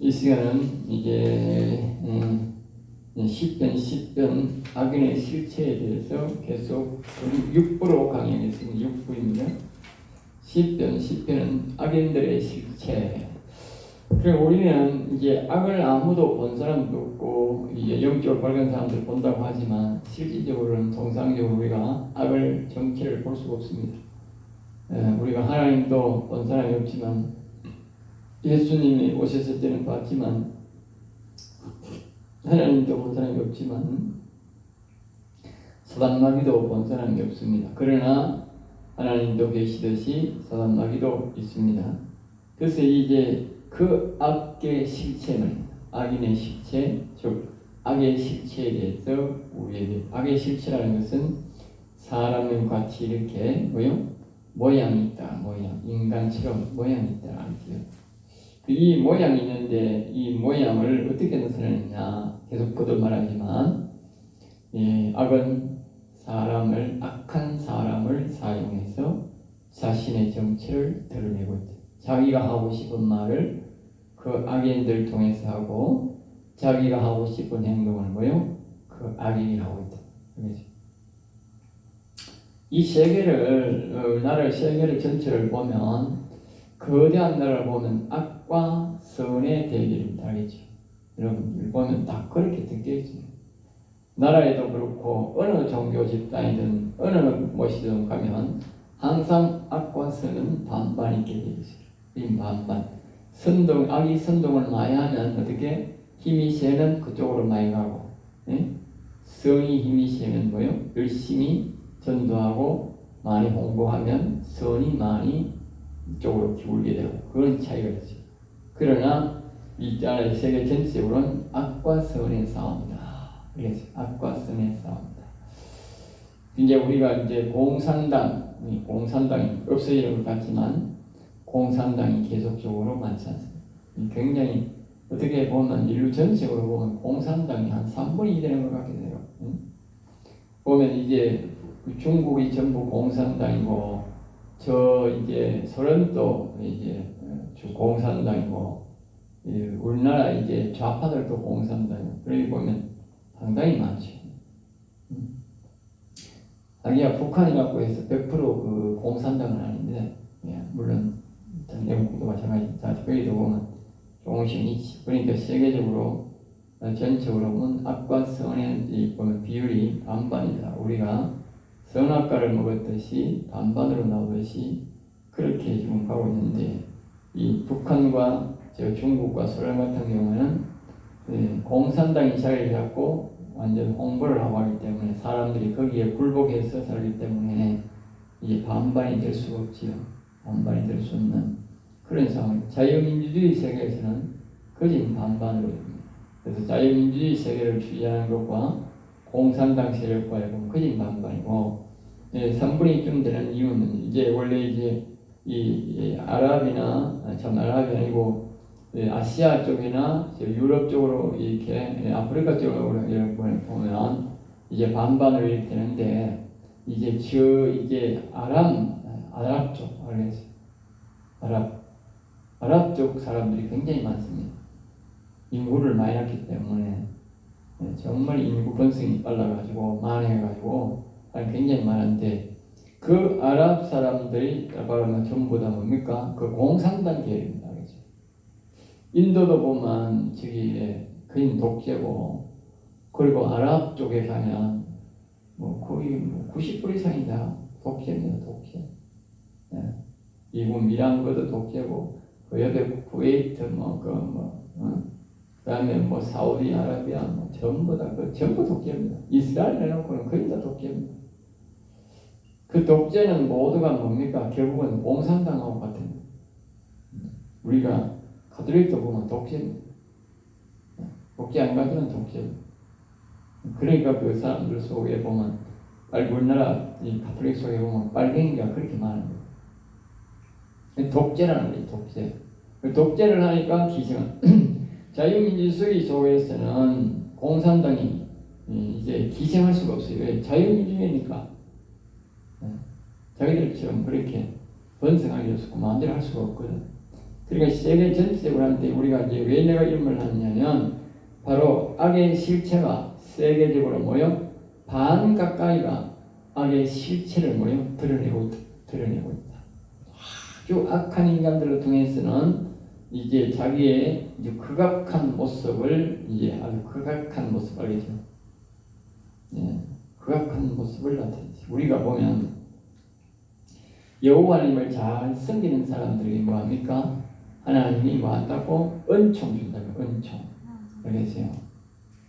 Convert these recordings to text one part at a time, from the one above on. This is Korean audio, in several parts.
이 시간은 이제 시편 악인의 실체에 대해서 계속 6부로 강의하겠습니다. 6부입니다. 시편은 악인들의 실체. 그리고 우리는 이제 악을 아무도 본 사람도 없고 이제 영적으로 밝은 사람들 본다고 하지만 실질적으로는 통상적으로 우리가 악을 정체를 볼 수가 없습니다. 우리가 하나님도 본 사람이 없지만 예수님이 오셨을 때는 봤지만 하나님도 본 사람이 없지만 사단마귀도 본 사람이 없습니다. 그러나 하나님도 계시듯이 사단마귀도 있습니다. 그래서 이제 그 악의 실체는 악인의 실체, 즉 악의 실체에 대해서 우리에게 악의 실체라는 것은 사람과 같이 이렇게 모양이 있다, 인간처럼 모양이 있다. 이 모양이 있는데 이 모양을 어떻게 나타내느냐 계속 거듭말하지만 악은 악한 사람을 사용해서 자신의 정체를 드러내고 있다. 자기가 하고 싶은 말을 그 악인들 통해서 하고 자기가 하고 싶은 행동을 그 악인이 하고 있다. 이 세계를 세계를 전체를 보면 거대한 나라를 보면 악과 선의 대결입니다. 알겠죠? 여러분들 보면 다 그렇게 느껴지죠. 나라에도 그렇고 어느 종교 집단이든 어느 곳이든 가면 항상 악과 선은 반반 있게 되어 있어요. 이 반반. 악이 선동을 많이 하면 어떻게 힘이 세는 그쪽으로 많이 가고, 선이 힘이 세면 열심히 전도하고 많이 홍보하면 선이 많이 이쪽으로 기울게 되고 그런 차이가 있어요. 그러나 이 세계 전체적으로는 악과 선의 싸움이다. 그래서 악과 선의 싸움이다. 이제 우리가 이제 공산당이 없어지는 것 같지만 공산당이 계속적으로 많지 않습니다. 굉장히 어떻게 보면 인류 전체적으로 보면 공산당이 한 3분의 2 되는 것 같게 돼요. 보면 이제 중국이 전부 공산당이고 이제 소련도 이제 공산당이고 우리나라 이제 좌파들도 공산당이고 그러기 보면 상당히 많죠. 자기가 북한이 갖고 해서 100% 그 공산당은 아닌데 물론 영국도 마찬가지입니다. 거기도 보면 조금씩 있지. 그러니까 세계적으로 전체적으로 보면 악과 선의 보면 비율이 반반이다. 우리가 선악과를 먹었듯이 반반으로 나오듯이 그렇게 지금 가고 있는데 이 북한과 중국과 소련 같은 경우에는 공산당이 자리를 잡고 완전 홍보를 하고 하기 때문에 사람들이 거기에 굴복해서 살기 때문에 이게 반반이 될 수가 없지요. 반반이 될 수 없는 그런 상황. 자유민주주의 세계에서는 거진 반반으로 됩니다. 그래서 자유민주주의 세계를 주장하는 것과 공산당 세력과의 거진 반반이고 3분의 2쯤 되는 이유는 이제 원래 이제 이 아랍이 아니고 아시아 쪽이나 유럽 쪽으로 이렇게 아프리카 쪽으로 이렇게 보면 이제 반반으로 이렇게 되는데 이제 이제 아랍 쪽 알겠어요. 아랍 쪽 사람들이 굉장히 많습니다. 인구를 많이 낳기 때문에 정말 인구 번성이 빨라가지고 많아가지고 굉장히 많은데 그 아랍 사람들이 말하면 전부 다 뭡니까? 그 공산당 계열입니다. 그렇죠? 인도도 보면 거의 독재고 그리고 아랍 쪽에 가면 거의 90% 이상이 다 독재입니다. 독재. 미국 미란거도 독재고 그 옆에 쿠웨이트 그다음에 사우디아라비아 전부 다 전부 독재입니다. 이스라엘 해놓고는 거의 다 독재입니다. 그 독재는 모두가 뭡니까? 결국은 공산당하고 같은. 우리가 가톨릭도 보면 독재입니다. 독재 안 가지는 독재입니다. 그러니까 그 사람들 속에 보면 우리나라 이 가톨릭 속에 보면 빨갱이가 그렇게 많은 거예요. 독재라는 거예요. 독재. 독재를 하니까 자유민주주의 속에서는 공산당이 이제 기생할 수가 없어요. 왜? 자유민주주의니까. 자기들처럼 그렇게 번성하게 해서 마음대로 할 수가 없거든. 그러니까 세계 전체적으로 하는데 우리가 이제 왜 내가 이런 말 하느냐면 바로 악의 실체가 세계적으로 모여 반 가까이가 악의 실체를 모여 드러내고 있다. 아주 악한 인간들을 통해서는 이제 자기의 이제 극악한 모습을 이제 아주 극악한 모습 알겠죠? 예, 극악한 모습을 나타내지. 우리가 보면 여호와님을 잘 섬기는 사람들이 뭐합니까? 하나님이 뭐한다고? 은총 준다고. 은총. 알겠어요?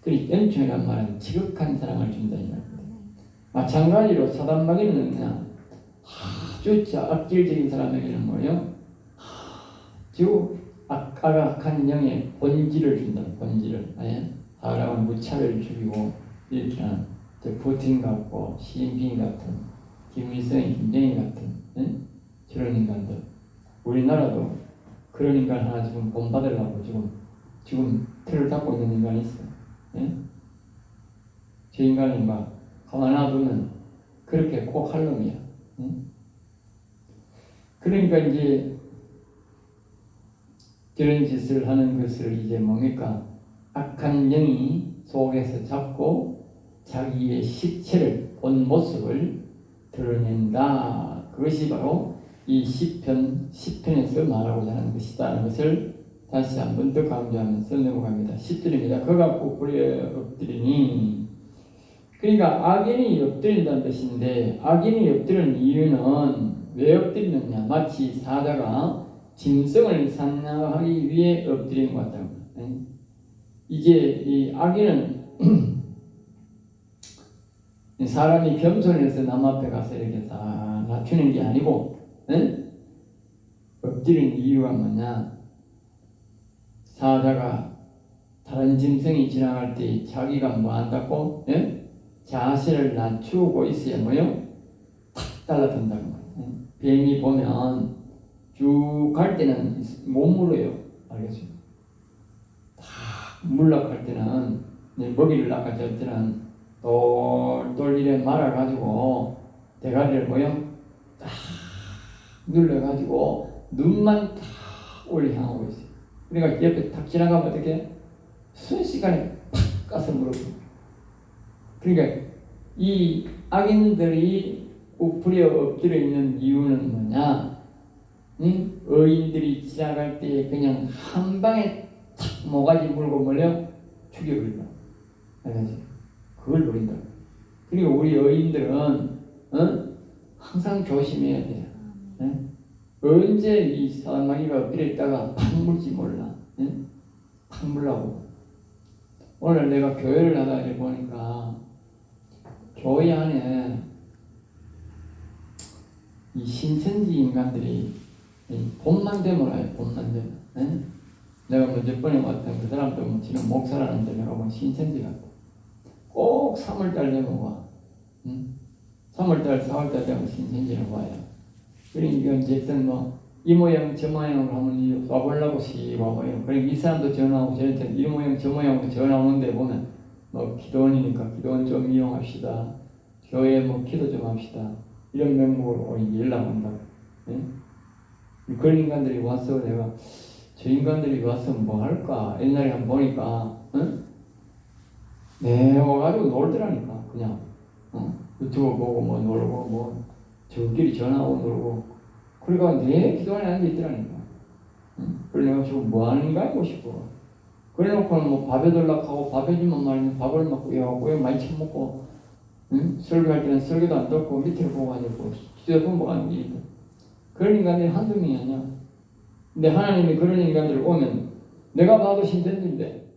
그러니까 은총이란 말은 지극한 사랑을 준다 이 말입니다. 마찬가지로 사단마귀는 그냥 아주 악질적인 사람에게는 뭐예요? 아주 악한 영의 본질을 준다. 본질을. 사람은 무차별을 죽이고 이렇게 하는 푸틴 같고 시진핑 같은 김일성, 김정일 같은 저런 인간들. 우리나라도 그런 인간 하나 지금 본받으려고 지금 틀을 닦고 있는 인간이 있어요. 저 인간이 막 가만 놔두면 그렇게 꼭 할 놈이야. 그러니까 이제 그런 짓을 하는 것을 이제 뭡니까? 악한 영이 속에서 잡고 자기의 실체를 본 모습을 드러낸다. 그것이 바로 이 시편에서 말하고자 하는 것이다는 것을 다시 한번 더 강조하면서 넘어갑니다. 10절입니다. 그가 부풀려 엎드리니. 그러니까 악인이 엎드린다는 뜻인데 악인이 엎드리는 이유는 왜 엎드리느냐? 마치 사자가 짐승을 사냥하기 위해 엎드리는 것 같다고. 이제 이 악인은 사람이 겸손해서 남 앞에 가서 이렇게 다 낮추는 게 아니고 엎드리는 이유가 뭐냐? 사자가 다른 짐승이 지나갈 때 자기가 뭐 한다고? 자세를 낮추고 있어야 뭐요? 탁 달라든다는 거예요. 뱀이 보면 쭉 갈 때는 못 물어요. 알겠어요? 탁 물락할 때는 먹이를 낚아챌 때는 똘똘 이래 말아가지고 대가리를 뭐요? 딱 눌러가지고 눈만 딱 올려 향하고 있어요. 그러니까 옆에 탁 지나가면 어떻게? 순식간에 팍 가서 물어요. 그러니까 이 악인들이 부풀려 엎드려 있는 이유는 뭐냐? 의인들이 지나갈 때 그냥 한 방에 탁 모가지 물고 몰려 죽여버린다. 알겠지? 그걸 노린다. 그리고 우리 의인들은 항상 조심해야 돼요. 언제 이 사마귀가 엎드려 있다가 팍 물지 몰라. 팍 물라고. 오늘 내가 교회를 나가서 보니까 교회 안에 이 신천지 인간들이 봄만 되면 와요. 봄만 되면. 내가 뭐 몇 번에 왔던 그 사람도 뭐 지금 목사라는데 내가 뭐 신천지 같아. 꼭 3월달 되면 와. 3월달, 4월달 되면 신천지를 와요. 그러니까 어쨌든 뭐 이 모양 저 모양으로 하면 와보려고 씩 와봐요. 그러니까 이 사람도 전화하고 저한테 이 모양 저 모양으로 전화 오는데 보면 뭐 기도원이니까 기도원 좀 이용합시다. 교회 뭐 기도 좀 합시다. 이런 명목으로 연락 온다. 그런 인간들이 와서 내가 저 인간들이 와서 뭐 할까? 옛날에 한번 보니까 네 와가지고 놀더라니까 그냥 유튜브 보고 뭐 놀고 뭐 저끼리 전화하고 놀고 그러니까 내 기도원에 앉아있더라니까. 그래 내가 지금 뭐 하는가 하고 싶어. 그래 놓고는 뭐 밥 해달라고 하고 밥 해주면 말이면 밥을 먹고 야 많이 처먹고 설교할 때는 설교도 안 듣고 밑으로 보고 앉았고 휴대폰 보고 하는 게 있다. 그런 인간들이 한두 명이 아니야. 근데 하나님이 그런 인간들을 오면 내가 봐도 신천지인데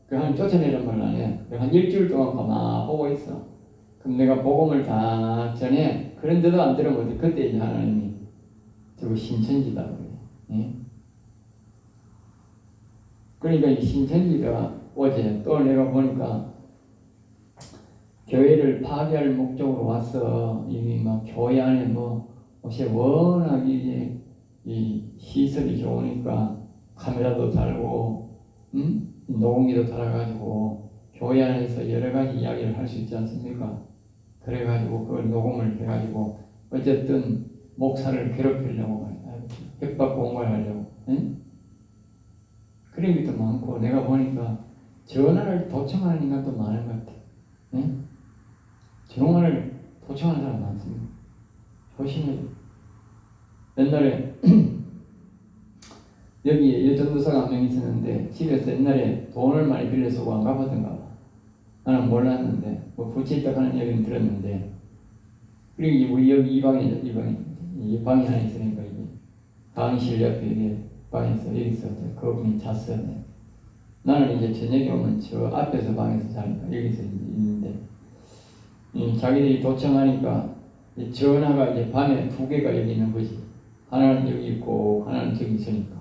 그 하나님 쫓아내란 말을 안 해. 한 일주일 동안 가만 보고 있어. 그럼 내가 복음을 다 전해. 그런데도 안 들으면 그때 이제 하나님이 저거 신천지다 그래. 그러니까 이 신천지가 어제 또 내가 보니까 교회를 파괴할 목적으로 와서 이미 막 교회 안에 뭐 요새 워낙 이제 이 시설이 좋으니까 카메라도 달고 녹음기도 달아가지고 교회 안에서 여러 가지 이야기를 할 수 있지 않습니까? 그래가지고 그걸 녹음을 해가지고 어쨌든 목사를 괴롭히려고 말이야. 협박 공갈하려고. 그런 것도 많고, 내가 보니까 전화를 도청하는 인간도 많은 것 같아. 네? 전화를 도청하는 사람 많습니다. 조심해야 돼. 옛날에 여기에 여전도사가 한 명 있었는데 집에서 옛날에 돈을 많이 빌려서 안 갚았던가 봐. 나는 몰랐는데 뭐 부채 있다고 하는 얘기는 들었는데, 그리고 우리 여기 이 방이 하나 있으니까 이게 강의실 옆에 이게 방에서 여기서 그분이 잤어요. 나는 이제 저녁에 오면 저 앞에서 방에서 자니까 여기서 있는데, 자기들이 도청하니까 전화가 이제 방에 두 개가 여기 있는 거지. 하나는 여기 있고 하나는 저기 있으니까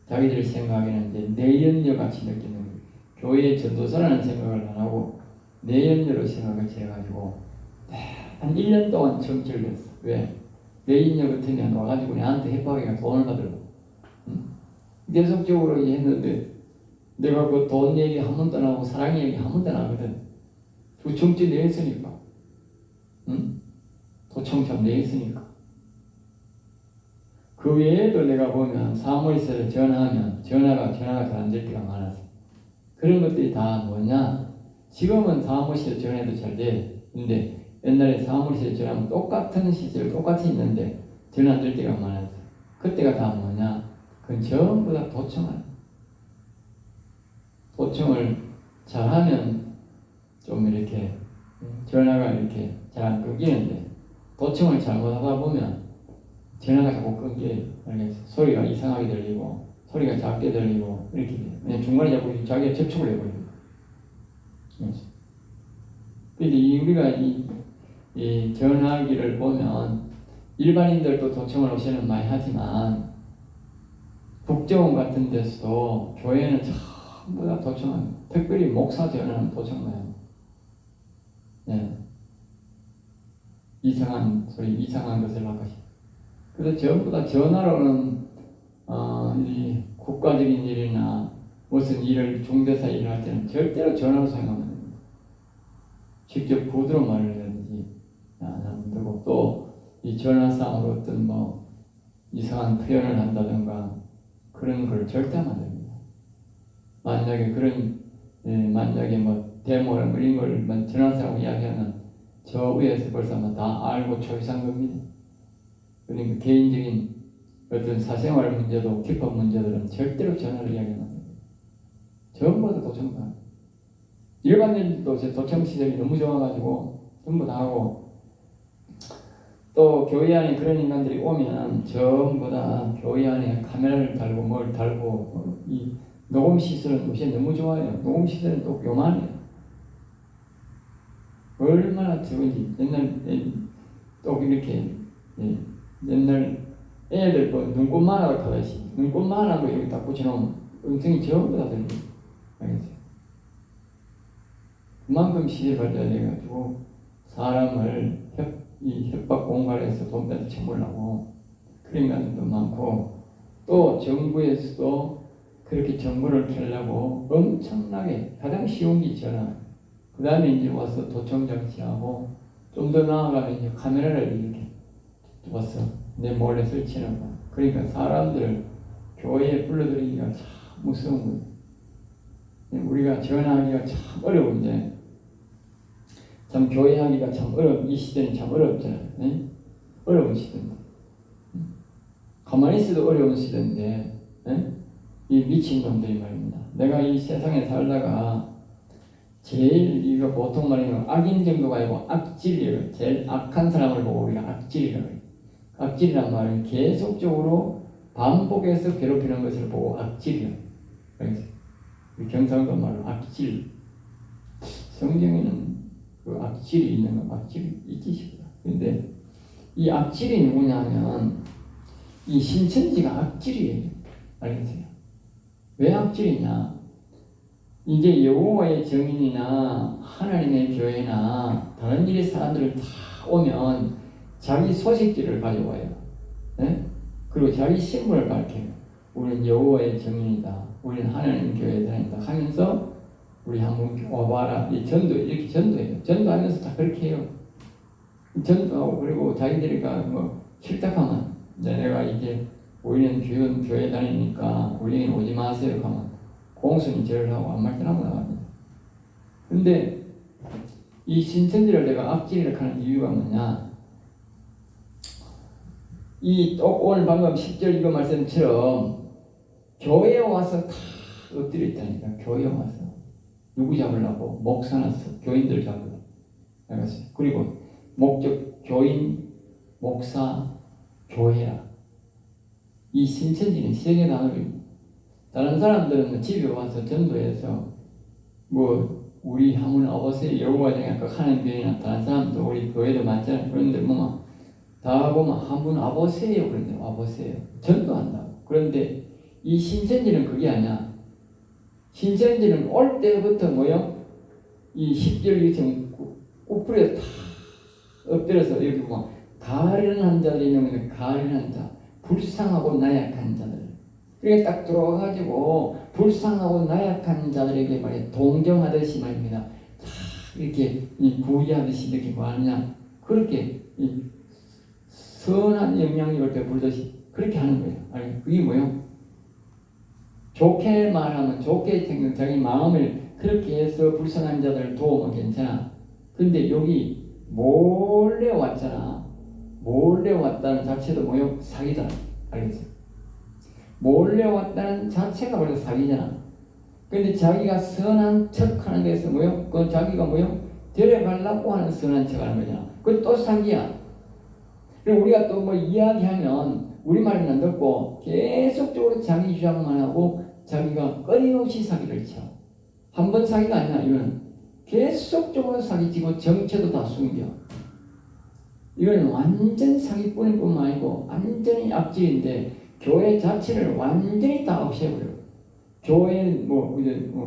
자기들 생각에는 이제 내연녀 같이 느끼는 거예요. 교회의 전도사라는 생각을 안 하고 내연녀로 생각을 해가지고 한 1년 동안 정치를 했어. 왜? 내연녀 같으면 와가지고 내한테 협박해가 돈을 받으려고. 계속적으로 했는데 내가 그 돈 얘기 한 번도 안 하고 사랑 얘기 한 번도 안 하거든. 그 정치 내했으니까. 도청장 내했으니까. 그 외에도 내가 보면 사무실에 전화하면 전화가 잘 안 될 때가 많았어. 그런 것들이 다 뭐냐? 지금은 사무실에 전화해도 잘 돼. 근데 옛날에 사무실에 전화하면 똑같은 시절 똑같이 있는데 전화 안 될 때가 많았어. 그때가 다 뭐냐? 그건 전부 다 도청을 잘하면 좀 이렇게 전화가 이렇게 잘 안 끊기는데, 도청을 잘못하다 보면 전화가 자꾸 끊겨요. 소리가 이상하게 들리고 소리가 작게 들리고 이렇게 돼요. 그냥 중간에 자꾸 자기가 접촉을 해버려요. 근데 우리가 이 전화기를 보면 일반인들도 도청을 요새는 많이 하지만 국정원 같은 데서도 교회는 전부 다 도청합니다. 특별히 목사 전화는 도청해요. 네. 이상한 소리, 이상한 것을 바꿔시. 그래서 전부 다 전화로는 이 국가적인 일이나 무슨 일을 중대사 일을 할 때는 절대로 전화로 사용하면 됩니다. 직접 구두로 말을 해야지 안 하면 되고, 또 이 전화상으로 어떤 뭐 이상한 표현을 한다든가 그런 걸 절대 하면 안 됩니다. 만약에 만약에 뭐 데모나 뭐 이런 걸 전화상으로 이야기하면 저 위에서 벌써 다 알고 초기한 겁니다. 그러니까 개인적인 어떤 사생활 문제도 기법 문제들은 절대로 전화를 이야기하면 안 됩니다. 전부 다 도청다. 일반인들도 제 도청 시절이 너무 좋아가지고 전부 다 하고, 또 교회 안에 그런 인간들이 오면 전부 다 교회 안에 카메라를 달고 뭘 달고, 이 녹음 시설은 요새 너무 좋아요. 녹음 시설은 또 요만해요. 얼마나 적은지. 옛날 또 이렇게 옛날 애들 뭐 눈꽃만 하고 하듯이 눈꽃만 하고 이렇게 딱 붙여놓으면 음성이 전부 다 들려요. 알겠어요? 그만큼 시대 발달해가지고 사람을 협박 공갈에서 돈 뺏어 쳐보려고 그런 인간들도 많고, 또 정부에서도 그렇게 정보를 켜려고 엄청나게 가장 쉬운 게 전화. 그 다음에 이제 와서 도청 장치하고, 좀 더 나아가면 이제 카메라를 이렇게 와서 내 몰래 설치하는 거. 그러니까 사람들을 교회에 불러들이기가 참 무서운 거예요. 우리가 전화하기가 참 어려운데, 참 교회하기가 참 이 시대는 참 어렵잖아요. 네? 어려운 시대인데. 가만히 있어도 어려운 시대인데, 네? 이 미친놈들이 말입니다. 내가 이 세상에 살다가 제일 이거 보통 말하면 악인 정도가 아니고 악질이에요. 제일 악한 사람을 보고 우리가 악질이라고 해요. 악질이란 말은 계속적으로 반복해서 괴롭히는 것을 보고 악질이에요. 그래서 경상도 말로 악질. 성경에는 그 악질이 있는 건 악질이 있기 쉽다. 근데 이 악질이 누구냐면 이 신천지가 악질이에요. 알겠어요? 왜 악질이냐? 이제 여호와의 증인이나 하나님의 교회나 다른 일의 사람들을 다 오면 자기 소식지를 가져와요. 네? 그리고 자기 신분을 밝혀요. 우리는 여호와의 증인이다. 우리는 하나님 교회에 다닌다 하면서 우리 한번 와봐라. 이 이렇게 전도해요. 전도하면서 다 그렇게 해요. 전도하고, 그리고 자기들이가 뭐 싫다하면 내가 이제 우리는 교회 다니니까 우리는 오지 마세요 하면 공순이 절을 하고 아무 말 떠나고 나갑니다. 근데 이 신천지를 내가 악질이라고 하는 이유가 뭐냐? 오늘 방금 10절 이거 말씀처럼 교회에 와서 다 엎드려 있다니까. 교회에 와서 누구 잡으려고? 목사나 교인들 잡으려고. 알겠어요? 그리고 목적 교인, 목사, 교회야. 이 신천지는 세계 단어입니다. 다른 사람들은 집에 와서 전도해서 우리 한번 와보세요 여호와 중에 하는 교회나 다른 사람도 우리 교회도 많잖아요. 그런데 다 보면 한번 와보세요. 그런데 와보세요. 전도한다고. 그런데 이 신천지는 그게 아니야. 신천지는 올 때부터 이 10절 이처럼 꾹뿌려 다 엎드려서 여기 보면 가련한 자들이 있는 가련한 자, 불쌍하고 나약한 자들. 그게 딱 들어와가지고 불쌍하고 나약한 자들에게 말이야 동정하듯이 말입니다. 이렇게 구의하듯이 이렇게 뭐하느냐 그렇게 선한 영향력을 베풀듯이 그렇게 하는 거예요. 아니 그게 뭐요? 좋게 말하면 좋게 생각 자기 마음을 그렇게 해서 불쌍한 자들을 도우면 괜찮아. 근데 여기 몰래 왔잖아. 몰래 왔다는 자체도 뭐요? 사기다. 알겠지? 몰래 왔다는 자체가 원래 사기잖아. 근데 자기가 선한 척 하는 데서 뭐요? 그 자기가 뭐요? 데려가려고 하는 선한 척 하는 거잖아. 그건 또 사기야. 그리고 우리가 또 이야기하면 우리말은 안 듣고 계속적으로 자기 주장만 하고 자기가 끊임없이 사기를 쳐. 한 번 사기가 아니야. 이거는 계속적으로 사기치고 정체도 다 숨겨. 이건 완전 사기꾼일 뿐만 아니고 완전히 악질인데 교회 자체를 완전히 다 없애버려. 교회는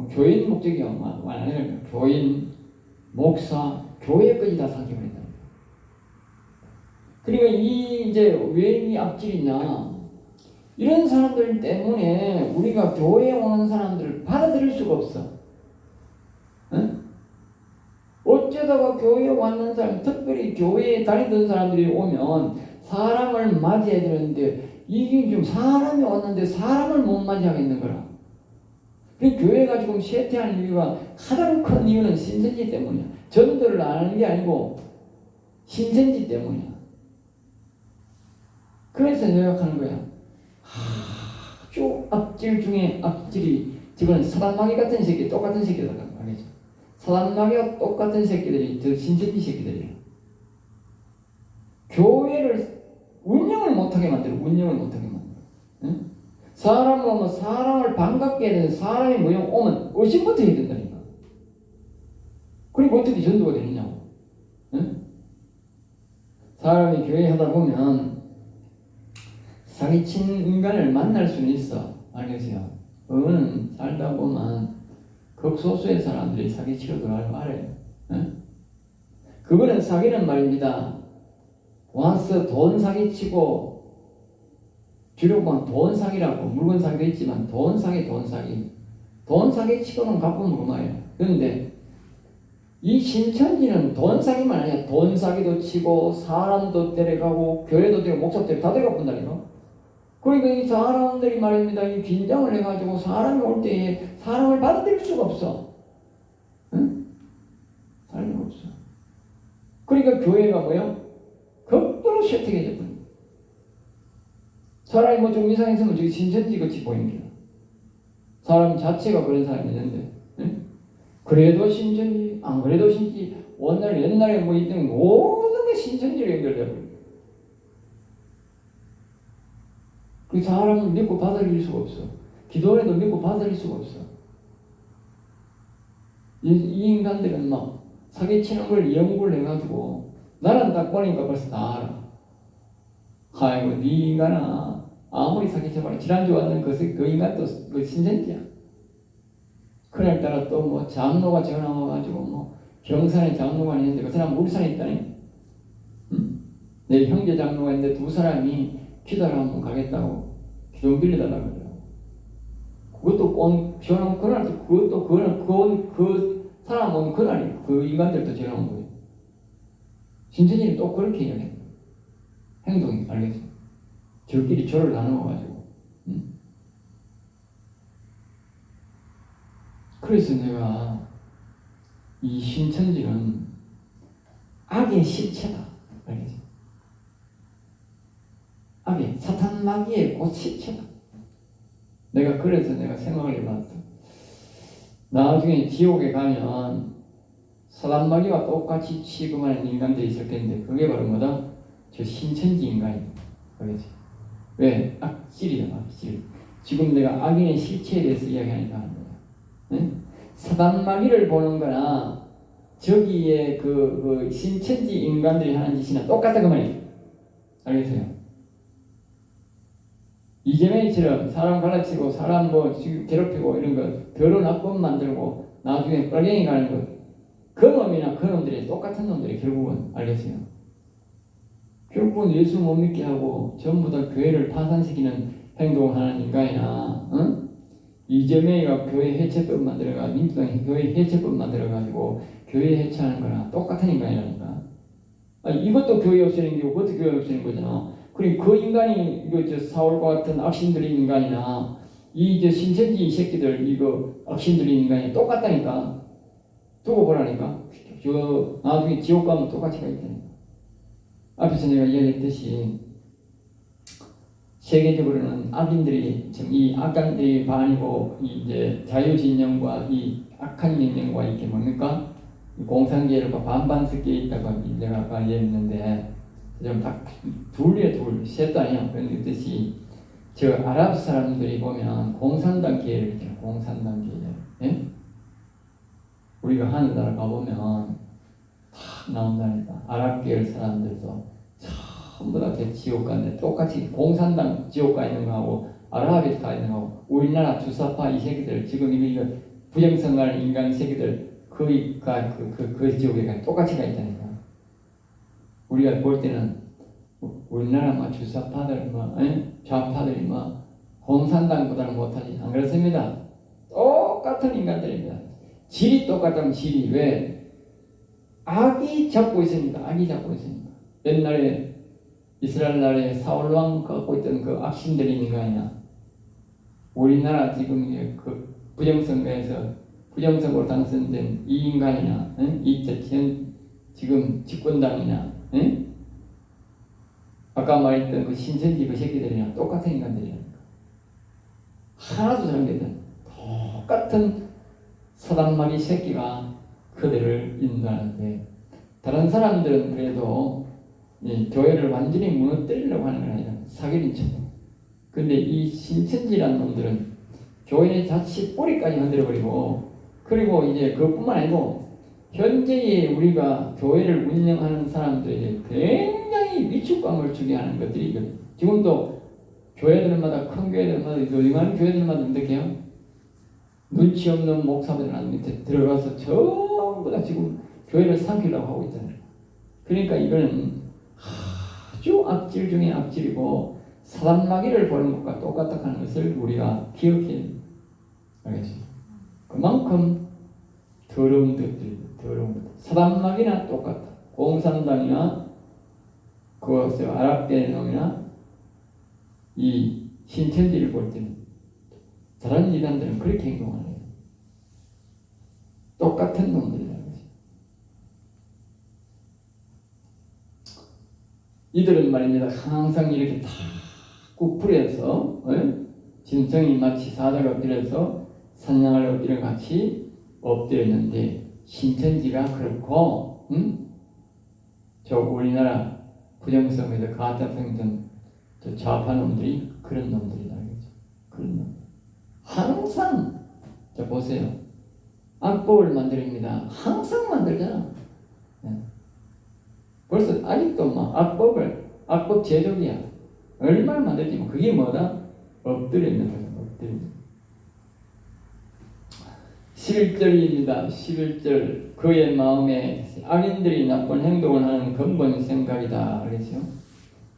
교인 목적이 아니라 교인, 목사, 교회까지 다 사기버린다. 그리고 왜 이 악질이냐? 이런 사람들 때문에 우리가 교회에 오는 사람들을 받아들일 수가 없어. 응? 어쩌다가 교회에 왔는 사람, 특별히 교회에 다니던 사람들이 오면 사람을 맞이해야 되는데 이게 좀 사람이 왔는데 사람을 못 맞이하겠는 거라. 그 교회가 지금 쇠퇴하는 이유가 가장 큰 이유는 신천지 때문이야. 전도를 안 하는 게 아니고 신천지 때문이야. 그래서 요약하는 거야. 아주 악질 중에 악질이 저거는 사단마귀 같은 새끼, 똑같은 새끼다. 알겠죠? 사단마귀와 똑같은 새끼들이 저 신천지 새끼들이야. 교회를 운영을 못하게 만들어. 운영을 못하게 만들어. 응? 사람을 오면 사람을 반갑게 해야 되는 사람이 오면 의심부터 해야 된다니까. 그리고 어떻게 전도가 되느냐고. 응? 사람이 교회 하다 보면 사기친 인간을 만날 수는 있어. 알겠어요? 어는 살다 보면 극소수의 사람들이 사기치고 들어가는 거 알아요. 응? 그거는 사기는 말입니다. 와서 돈 사기치고 주로 보면 돈 사기라고 물건 사기도 있지만 돈 사기. 돈 사기치고는 가끔 그만이에요. 그런데 이 신천지는 돈 사기만 아니야. 돈 사기도 치고 사람도 데려가고 교회도 데려가고 목사 데려가 다 데려가 본다니까. 그러니까 이 사람들이 말입니다. 이 긴장을 해가지고 사람이 올 때에 사람을 받아들일 수가 없어. 응? 사람이 없어. 그러니까 교회가 극도로 쇠퇴해져 버려. 사람이 좀 이상했으면 저기 신천지 같이 보이는 거야. 사람 자체가 그런 사람이 있는데, 응? 그래도 신천지, 안 그래도 신천지, 옛날에 있던 모든 게 신천지로 연결돼 버려. 그 사람을 믿고 받아들일 수가 없어. 기도해도 믿고 받아들일 수가 없어. 이 인간들은 사기치는 걸 연구를 해가지고 나는 딱 보니까 벌써 다 알아. 아이고 네 인간아 아무리 사기쳐봐라. 지난주 왔는 그 인간도 그 신천지야. 그날따라 또 장로가 전화 와가지고 경산에 장로가 있는데 그 사람 울산에 있다니. 응? 내 형제 장로가 있는데 두 사람이 기도하러 한번 가겠다고 좀 빌려달라고 그러더라고. 그것도 전화 온 그날 그 사람 온 그날이 그 인간들도 전화 온 거예요. 신천지는 또 그렇게 이야기해요. 행동이 알겠어. 저끼리 절을 나누어가지고. 그래서 내가 이 신천지는 악의 실체다. 알겠죠? 악의 사탄 마귀의 곧 실체다. 내가 그래서 내가 생각을 해봤어. 나중에 지옥에 가면 사단 마귀와 똑같이 취급하는 인간들이 있었겠는데 그게 바로 뭐다? 저 신천지 인간이다. 알겠지? 왜? 악질이다. 악질. 지금 내가 악인의 실체에 대해서 이야기하니까 하는 거야. 응? 사단 마귀를 보는 거나 저기에 그 신천지 인간들이 하는 짓이나 똑같다 그 말이야. 알겠어요? 이재명이처럼 사람 갈라치고 사람 뭐 괴롭히고 이런 거 더러운 악법 만들고 나중에 빨갱이 가는 거 그 놈이나 그 놈들이 똑같은 놈들이 결국은 알겠어요. 결국은 예수 못 믿게 하고 전부 다 교회를 파산시키는 행동을 하는 인간이나 응? 이재명이가 교회 해체법 만들어가 민주당이 교회 해체법 만들어가지고 교회 해체하는 거랑 똑같은 인간이라니까. 아니, 이것도 교회 없애는 거고 그것도 교회 없애는 거잖아. 그리고 그 인간이 이거 저 사울과 같은 악신들인 인간이나 이 저 신천지 새끼들 이거 악신들인 인간이 똑같다니까. 두고 보라니까. 저 나중에 지옥 가면 똑같이 가 있다니까. 앞에서 내가 이야기했듯이 세계적으로는 악인들이 지금 이 악간들이 반이고 이제 자유진영과 이 악한 진영과 이게 뭡니까? 공산계열과 반반 섞여 있다고 내가 아까 얘기했는데 좀 딱 둘이에요. 둘, 셋도 아니야. 그런 뜻이 저 아랍 사람들이 보면 공산당 계열 있잖아요. 공산당 계열. 예? 우리가 하늘나라 가보면 다 나온다니까. 아랍 계열 사람들도 전부 다 지옥 가는데 똑같이 공산당 지옥 가 있는 거하고 아랍에 가 있는 거하고 우리나라 주사파 이 새끼들 지금 이거 부정선거하는 인간 새끼들 그 지옥에 가 똑같이 가 있다니까. 우리가 볼 때는 우리나라 막 주사파들 막 좌파들이 막 공산당보다는 못하지 안 그렇습니다. 똑같은 인간들입니다. 질이 똑같다면 질이 왜? 악이 잡고 있으니까. 악이 잡고 있으니까. 옛날에 이스라엘 나라에 사울 왕 갖고 있던 그 악신들이 있는 거 아니야. 우리나라 지금 그 부정선거로 당선된 이 인간이나 지금 집권당이나 아까 말했던 그 신천지 그 새끼들이랑 똑같은 인간들이라니까. 하나도 다른데 똑같은 사단마귀 새끼가 그들을 인도하는데 다른 사람들은 그래도 이 교회를 완전히 무너뜨리려고 하는 건 아니라 사기린 척. 근데 이 신천지라는 놈들은 교회 자칫 뿌리까지 흔들어버리고 그리고 이제 그것뿐만 아니고 현재의 우리가 교회를 운영하는 사람들에게 굉장히 위축감을 주게 하는 것들이 있거든요. 지금도 교회들마다 큰 교회들마다 요즘하는 교회들마다 어떻게요? 눈치 없는 목사들은 밑에 들어가서 전부 다 지금 교회를 삼키려고 하고 있잖아요. 그러니까 이거는 아주 악질 중에 악질이고 사단마귀를 보는 것과 똑같다 하는 것을 우리가 기억해야 알겠죠? 그만큼 더러운 것들이 더러운 것. 사단마귀나 똑같다. 공산당이나 그것을 아랍계 놈이나 이 신천지를 볼 때는 다른 이단들은 그렇게 행동하는 거예요. 똑같은 놈들이라는 거죠. 이들은 말입니다. 항상 이렇게 다 꾸풀해서 짐승이 마치 사자가 엎드려서 산양을 엎드려 같이 엎드렸는데 신천지가 그렇고 저 우리나라 부정선거에서 가짜성전 저 좌파 놈들이 그런 놈들이다. 그런 놈. 항상 자 보세요. 악법을 만듭니다. 항상 만들잖아. 벌써 아직도 막 악법 제조기야. 얼마나 만들지 뭐 그게 뭐다? 엎드려 있는 거야. 엎드려. 11절입니다. 11절 그의 마음에 악인들이 나쁜 행동을 하는 근본 생각이다. 그랬죠.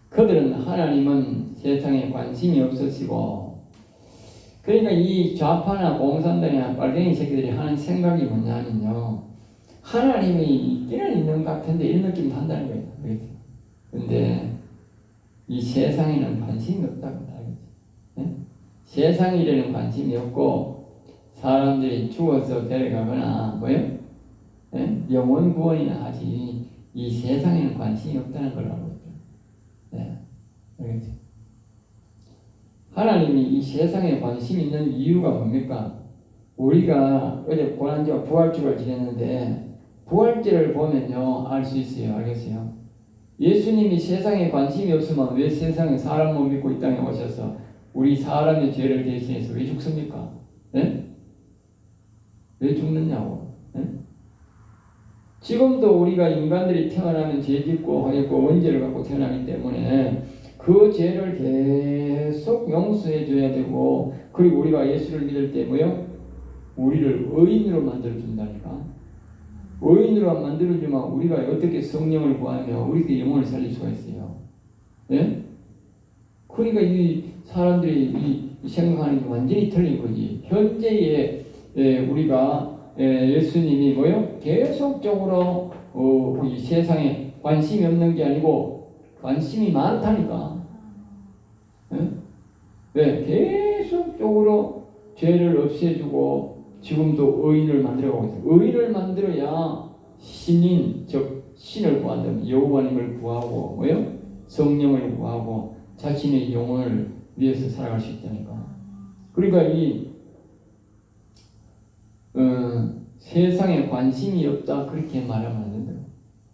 그들은 하나님은 세상에 관심이 없으시고 그러니까 이 좌파나 공산당이나 빨갱이 새끼들이 하는 생각이 뭐냐면요. 하나님이 있기는 있는 것 같은데 이런 느낌 한다는 거예요. 그렇죠? 근데 이 세상에는 관심이 없다고 하겠죠. 네? 세상 일에는 관심이 없고 사람들이 죽어서 데려가거나 뭐요? 예? 영원 구원이나 하지 이 세상에는 관심이 없다는 걸 알고 있죠. 네. 알겠죠? 하나님이 이 세상에 관심 있는 이유가 뭡니까? 우리가 어제 고난주와 부활주를 지냈는데 부활절을 보면요 알 수 있어요. 알겠어요? 예수님이 세상에 관심이 없으면 왜 세상에 사람 못 믿고 이 땅에 오셔서 우리 사람의 죄를 대신해서 왜 죽습니까? 네? 왜 죽느냐고. 네? 지금도 우리가 인간들이 태어나면 죄 짓고 하겠고 원죄를 갖고 태어나기 때문에 그 죄를 계속 용서해 줘야 되고, 그리고 우리가 예수를 믿을 때 뭐요? 우리를 의인으로 만들어 준다니까. 의인으로 만들어주면 우리가 어떻게 성령을 구하며 우리의 영혼을 살릴 수가 있어요. 예? 그러니까 이 사람들이 이 생각하는 게 완전히 틀린 거지. 현재의 우리가 예수님이 뭐요? 계속적으로 이 세상에 관심이 없는 게 아니고 관심이 많다니까. 예? 네, 계속적으로 죄를 없애주고 지금도 의인을 만들어가고 있어요. 의인을 만들어야 신인, 즉 신을 구한다면 여호와님을 구하고 뭐요? 성령을 구하고 자신의 영혼을 위해서 살아갈 수 있다니까. 그러니까 이 세상에 관심이 없다 그렇게 말하면 안 된다.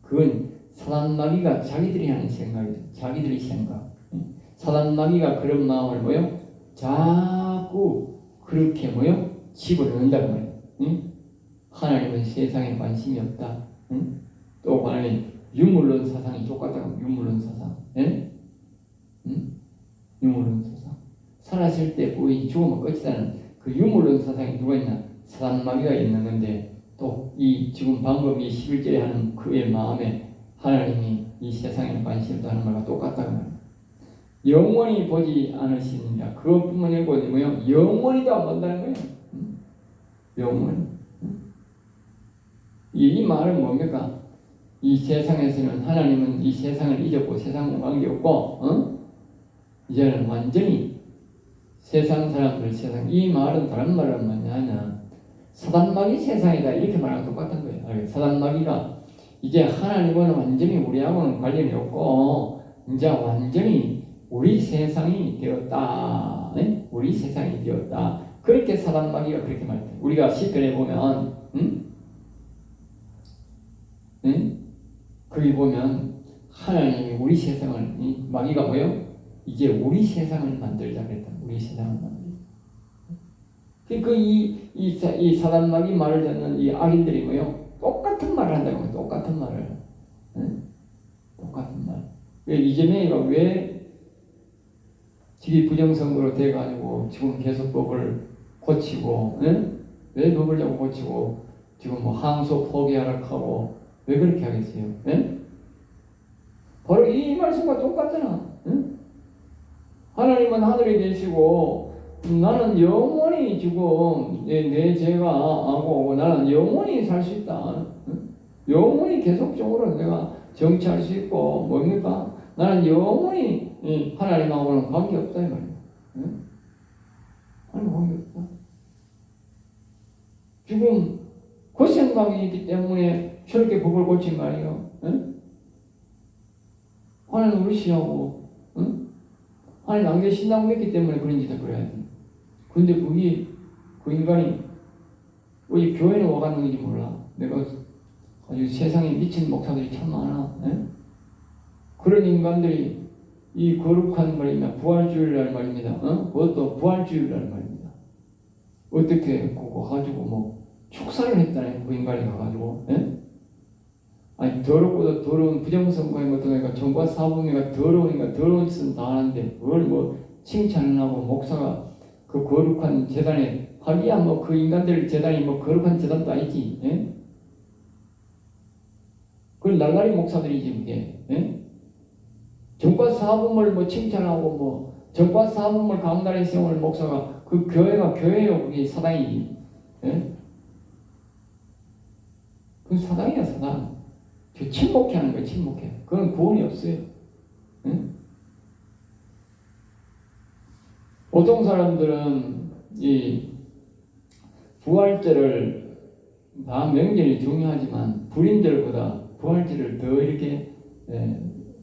그건 사단마귀가 자기들이 하는 생각이죠. 자기들의 생각. 사단마귀가 그런 마음을 뭐요? 자꾸 그렇게 뭐요? 집어넣는다고 말이에요. 응? 하나님은 세상에 관심이 없다. 응? 또 하나님 유물론 사상이 똑같다고. 유물론 사상. 예? 응? 유물론 사상. 살았을 때 보이지 죽으면 끝이라는 그 유물론 사상이 누가 있나? 사단마귀가 있는 건데, 또 이 지금 방금 이 11절에 하는 그의 마음에 하나님이 이 세상에 관심이 없다는 말과 똑같다고 말이에요. 영원히 보지 않으시느냐. 그것뿐만 아니고 뭐요? 영원히도 안 본다는 거예요. 영원히. 이 말은 뭡니까? 이 세상에서는 하나님은 이 세상을 잊었고 세상과 관계없고 이제는 완전히 세상 사람들 세상. 이 말은 다른 말은 뭐냐면 사단마귀 세상이다 이렇게 말하는 똑같은 거예요. 사단마귀가 이제 하나님은 완전히 우리하고는 관련이 없고 이제 완전히 우리 세상이 되었다. 네? 우리 세상이 되었다. 그렇게 사단마귀가 그렇게 말해요. 우리가 시편에 보면 거기 보면 하나님이 우리 세상을 마귀가 뭐요? 이제 우리 세상을 만들자 그랬다. 우리 세상을 만들자. 그러니까 이 사단마귀 말을 듣는 이 악인들이 뭐요? 똑같은 말을 한다고. 똑같은 말을. 똑같은 말. 이재명이가 왜 집이 부정선거로 돼가지고 지금 계속 법을 고치고, 왜 법을 자꾸 고치고 지금 뭐 항소 포기하라 하고 왜 그렇게 하겠어요? 바로 이 말씀과 똑같잖아. 하나님은 하늘에 계시고 나는 영원히 지금 내 죄가 하고 나는 영원히 살 수 있다. 영원히 계속적으로 내가 정치할 수 있고 뭡니까? 나는 영원히 하나님하고는 관계없다 이 말이야. 하나님 관계없다. 지금 그 생각이 있기 때문에 저렇게 법을 고친 거 아니에요? 하나님 우리시하고 하나님 안 계신다고 믿기 때문에 그런 짓을 그래야 돼. 근데 그게 그 인간이 왜 교회는 와갔는지 몰라. 내가 아주 세상에 미친 목사들이 참 많아. 그런 인간들이 이 거룩한 말입니다. 부활주일날 말입니다. 그것도 부활주일날 말입니다. 어떻게 그거 가지고 뭐 축사를 했다네. 그 인간이 가가지고. 아니 더럽고도 더러운 부정선거인 것도 그러니까 정과 사범이가 더러우니까 더러운 짓은 다 하는데 그걸 뭐 칭찬을 하고 목사가 그 거룩한 재단에 하기야 뭐 그 인간들 재단이 뭐 거룩한 재단도 아니지. 그건 날라리 목사들이지 그게. 정과 사범을 뭐 칭찬하고 뭐 정과 사범을 강단에 세우는 목사가 그 교회가 교회요. 그게 사당이지. 그 사당이야 사당. 저 침묵해 하는 거야 침묵해. 그건 구원이 없어요. 보통 사람들은 이 부활절을 명절이 중요하지만 불임절보다 부활절을 더 이렇게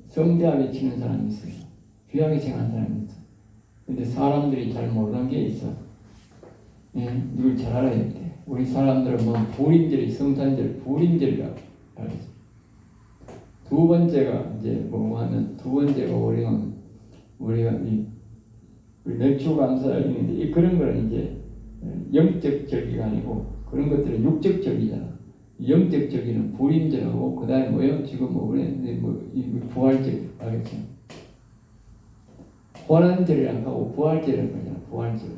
성대하게 치는 사람이 있어요. 귀하게 생각하는 사람이 있어. 근데 사람들이 잘 모르는 게 있어. 이걸 잘 알아야 돼. 우리 사람들은 뭐 불임절이 성탄절, 불임절이라고 알겠어. 두 번째가 이제 뭐 하면 두 번째가 우리가 이 맥주 감사절인데 그런 거는 이제 영적 절기가 아니고 그런 것들은 육적 절기잖아. 영적 절기는 불임절하고 그다음에 뭐요? 지금 뭐 우리 이 부활절 알겠죠? 고난절이라고 하고 부활절이라고 하잖아. 부활절.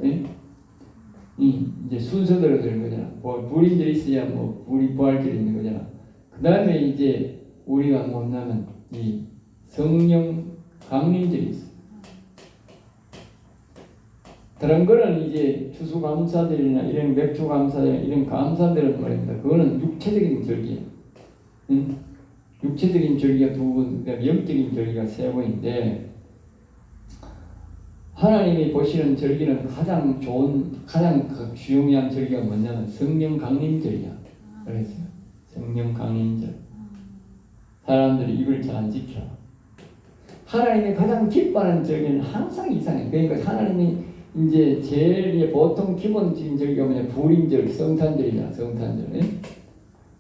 이제 순서대로 되는 거잖아. 불임절이 있어야 뭐 부활절이 있는 거잖아. 그다음에 이제 우리가 뭐냐면 이 성령 강림절이 있어. 다른 거는 이제 추수감사절이나 이런 맥주감사절 이런 감사들은 말입니다. 그거는 육체적인 절기예요. 육체적인 절기가 두 번, 그러니까 영적인 절기가 세 번인데 하나님이 보시는 절기는 가장 중요한 절기가 뭐냐면 성령 강림절이야. 그래서 성령 강림절. 사람들이 이걸 잘 안 지켜. 하나님이 가장 기뻐하는 절기는 항상 이상해. 그러니까 하나님이 이제 제일 보통 기본적인 절기가 뭐냐? 불임절, 성탄절이잖아. 성탄절.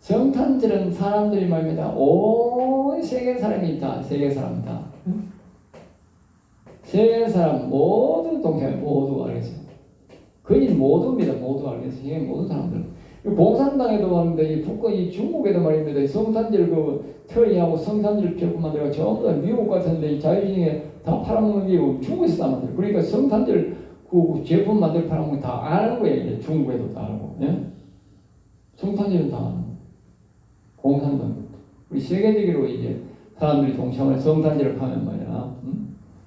성탄절은 사람들이 말입니다. 온 세계 사람이 다, 세계 사람 다. 세계 사람 모두 동생 모두 알겠어요. 거의 모두입니다. 모두 알겠어요. 세계 모든 사람들. 공산당에도 왔는데 이 중국에도 말입니다. 성탄절 그 터리하고 성탄절 표고 만들어 전부 다 미국 같은데 자유주의에 다 팔아먹는 게 중국에서 다 만들어. 그러니까 성탄절 그 제품 만들 팔아먹는 거 다 아는 거예요. 이제 중국에도 다 알고. 예? 성탄절은 다 아는 거예요. 공산당. 우리 세계적으로 이제 사람들이 동참을 성탄절을 하면 뭐야?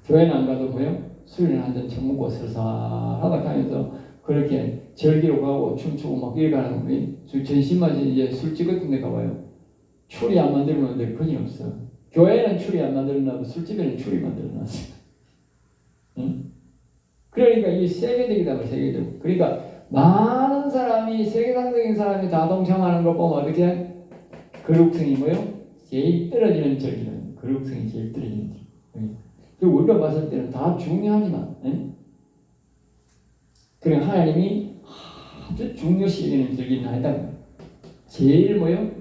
교회는 안 가도 뭐요? 술이나 한잔 처먹고 설사하다 하면서 그렇게 절기로 가고 춤추고 막 이래 가는 거예요. 전신맞이 이제 술집 같은 데 가봐요. 추리 안 만들면 데 그게 없어. 교회는 추리 안 만들어놔도 술집에는 추리 만들어놨어. 응? 그러니까 이 세계적이다, 세계적. 그러니까 많은 사람이 세계상적인 사람이 다 동참하는 거 보면 어떻게? 거룩성이 뭐요? 제일 떨어지는 절기는 거룩성이 제일 떨어지는 절기. 우리가 봤을 때는 다 중요하지만, 그래 하나님이 아주 중요시 여기는 절기는 아니다. 제일 뭐요?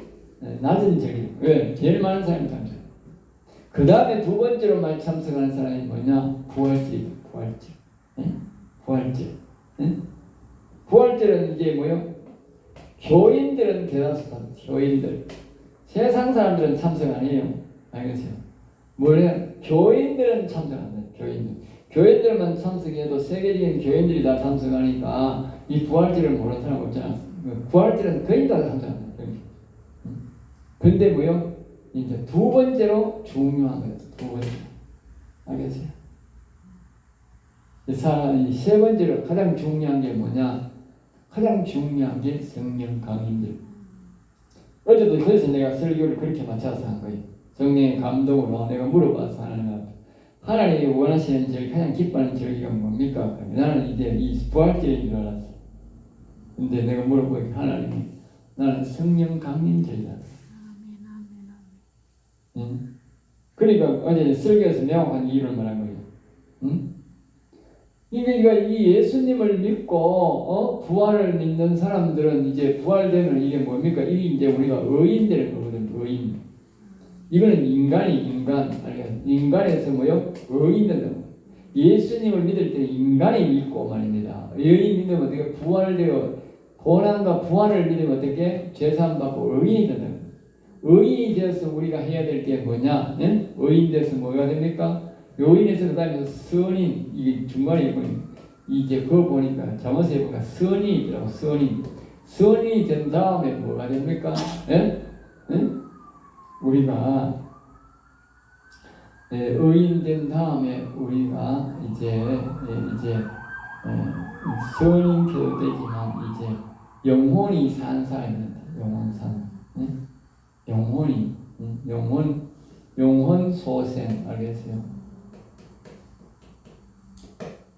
낮은 절기. 왜? 제일 많은 사람이 참석. 그 다음에 두 번째로 많이 참석하는 사람이 뭐냐? 부활절. 부활절. 부활절은 이제 뭐요? 교인들은 대다수다. 교인들. 세상 사람들은 참석 안 해요. 알겠어요? 뭐래? 교인들은 참석 안 해. 교인들만 참석해도 세계적인 교인들이 다 참석하니까 이 부활절을 모르는 사람 없잖아. 부활절은 거의 다 참석 안 해. 근데 뭐요? 이제 두 번째로 중요한 거예요. 두 번째. 알겠어요? 사람이 세 번째로 가장 중요한 게 뭐냐? 가장 중요한 게 성령 강림절. 어제도 그래서 내가 설교를 그렇게 맞춰서 한 거예요. 성령의 감동으로 내가 물어봐서 하나님이 원하시는 절기, 가장 기뻐하는 절기가 뭡니까? 나는 이제 이 부활절인 줄 알았어. 근데 내가 물어보니까 하나님이 나는 성령 강림절이다. 그러니까 어제 설교에서 명확한 이유를 말한 거예요. 그러니까 이 예수님을 믿고 부활을 믿는 사람들은 이제 부활되면 이게 뭡니까? 이게 이제 우리가 의인 되는 거거든. 의인. 이거는 인간에서 뭐요? 의인 된다고. 예수님을 믿을 때 인간이 믿고 말입니다. 의인 믿으면 어떻게 부활되어 고난과 부활을 믿으면 어떻게 죄사함 받고 의인이 된다고. 의인이 되어서 우리가 해야 될 게 뭐냐? 의인 돼서 뭐가 됩니까? 요인에서 그다음에 선인, 이게 중간에 이제 그거 보니까 잠언서에 보니까 선인이더라고. 선인이 된 다음에 뭐가 됩니까? 우리가 의인 된 다음에 우리가 이제 선인도 되지만 이제 영혼이 산 사람입니다. 영혼 소생 알겠어요?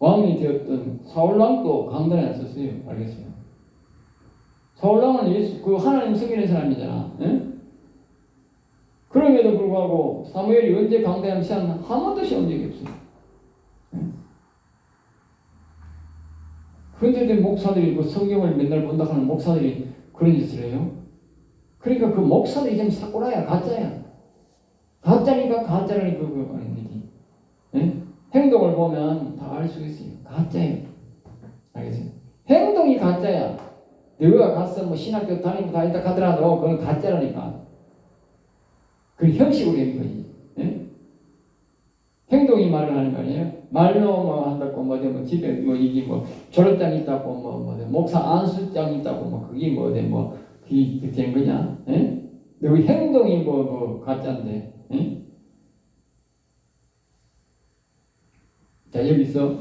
왕이 되었던 사울왕도 강단에 안 섰어요. 알겠어요? 사울왕은 예수, 그 하나님 섬기는 사람이잖아. 예? 그럼에도 불구하고 사무엘이 언제 강단에 세웠나? 한 번도 세운 적이 없어요. 예? 그런데 목사들이 그 성경을 맨날 본다 하는 목사들이 그런 짓을 해요. 그러니까 그 목사들이 지금 사꾸라야, 가짜야. 가짜니까 가짜를 그거 하는 거지. 예? 행동을 보면 다 알 수 있어요. 가짜예요. 알겠어요? 행동이 가짜야. 너가 가서 뭐 신학교 다니고 다니다 하더라도 그건 가짜라니까. 그건 형식으로 되는 거지. 예? 행동이 말을 하는 거 아니에요? 말로 뭐 한다고 뭐 집에 뭐 이게 뭐 졸업장 있다고 뭐 목사 안수장 있다고 뭐 그게 뭐 그게 된 거냐? 예? 너희 행동이 뭐 가짜인데. 예? 자 여기서